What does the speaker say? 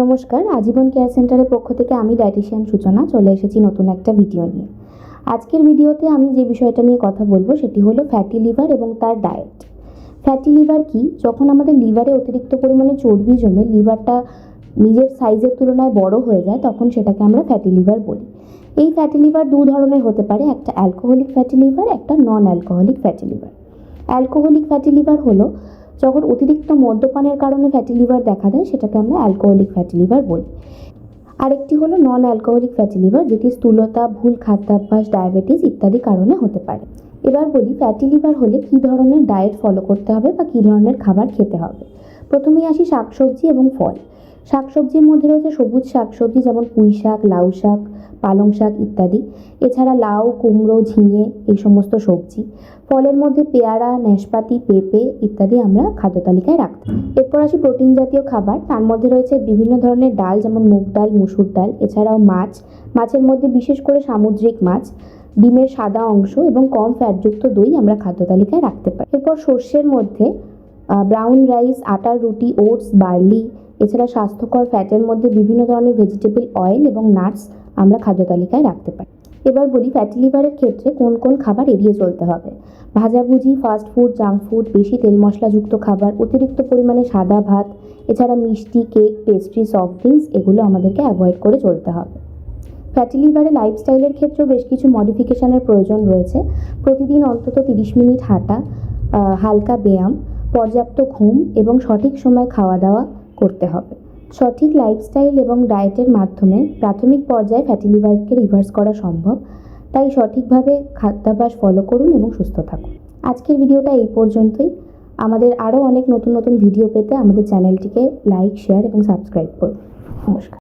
নমস্কার, আজীবন কেয়ার সেন্টারের পক্ষ থেকে আমি ডায়েটিশিয়ান সূচনা চলে এসেছি নতুন একটা ভিডিও নিয়ে। আজকের ভিডিওতে আমি যে বিষয়টা নিয়ে কথা বলবো সেটি হলো ফ্যাটি লিভার এবং তার ডায়েট। ফ্যাটি লিভার কি? যখন আমাদের লিভারে অতিরিক্ত পরিমাণে চর্বি জমে লিভারটা নিজের সাইজের তুলনায় বড় হয়ে যায়, তখন সেটাকে আমরা ফ্যাটি লিভার বলি। এই ফ্যাটি লিভার দু ধরনের হতে পারে, একটা অ্যালকোহলিক ফ্যাটি লিভার, একটা non alcoholic fatty liver. Alcoholic fatty liver হলো যখন অতিরিক্ত মদ্যপানের কারণে ফ্যাটি লিভার দেখা দেয়, সেটাকে আমরা অ্যালকোহলিক ফ্যাটি লিভার বলি। আরেকটি হলো নন অ্যালকোহলিক ফ্যাটি লিভার, যেটি স্থূলতা, ভুল খাদ্যাভ্যাস, ডায়াবেটিস ইত্যাদি কারণে হতে পারে। এবার বলি ফ্যাটি লিভার হলে কী ধরনের ডায়েট ফলো করতে হবে বা কী ধরনের খাবার খেতে হবে। প্রথমেই আসি শাকসবজি এবং ফল। শাকসবজির মধ্যে রয়েছে সবুজ শাকসবজি যেমন পুঁই শাক, লাউ শাক, পালং শাক ইত্যাদি। এছাড়া লাউ, কুমড়ো, ঝিঙে এই সমস্ত সবজি। ফলের মধ্যে পেয়ারা, নাশপাতি, পেঁপে ইত্যাদি আমরা খাদ্য তালিকায় রাখতে। এরপর আসি প্রোটিন জাতীয় খাবার। তার মধ্যে রয়েছে বিভিন্ন ধরনের ডাল যেমন মুগ ডাল, মুসুর ডাল। এছাড়াও মাছের মধ্যে বিশেষ করে সামুদ্রিক মাছ, ডিমের সাদা অংশ এবং কম ফ্যাটযুক্ত দই আমরা খাদ্য তালিকায় রাখতে পারি। এরপর শস্যের মধ্যে ব্রাউন রাইস, আটার রুটি, ওটস, বার্লি। এছাড়া স্বাস্থ্যকর ফ্যাটের মধ্যে বিভিন্ন ধরনের ভেজিটেবল অয়েল এবং নাটস আমরা খাদ্য তালিকায় রাখতে পারি। এবার বলি ফ্যাটি লিভারের ক্ষেত্রে কোন কোন খাবার এড়িয়ে চলতে হবে। ভাজাভুজি, ফাস্ট ফুড, জাঙ্ক ফুড, বেশি তেল মশলাযুক্ত খাবার, অতিরিক্ত পরিমাণে সাদা ভাত, এছাড়া মিষ্টি, কেক, পেস্ট্রি, সফট ড্রিঙ্কস এগুলো আমাদেরকে অ্যাভয়েড করে চলতে হবে। ফ্যাটি লিভারে লাইফস্টাইলের ক্ষেত্রেও বেশ কিছু মডিফিকেশনের প্রয়োজন রয়েছে। প্রতিদিন অন্তত 30 মিনিট হাঁটা, হালকা ব্যায়াম, পর্যাপ্ত ঘুম এবং সঠিক সময় খাওয়া দাওয়া করতে হবে। সঠিক লাইফস্টাইল এবং ডায়েটের মাধ্যমে প্রাথমিক পর্যায়ে ফ্যাটি লিভারকে রিভার্স করা সম্ভব। তাই সঠিকভাবে খাদ্যাভ্যাস ফলো করুন এবং সুস্থ থাকুন। আজকের ভিডিওটা এই পর্যন্তই। আমাদের আরও অনেক নতুন নতুন ভিডিও পেতে আমাদের চ্যানেলটিকে লাইক, শেয়ার এবং সাবস্ক্রাইব করুন। নমস্কার।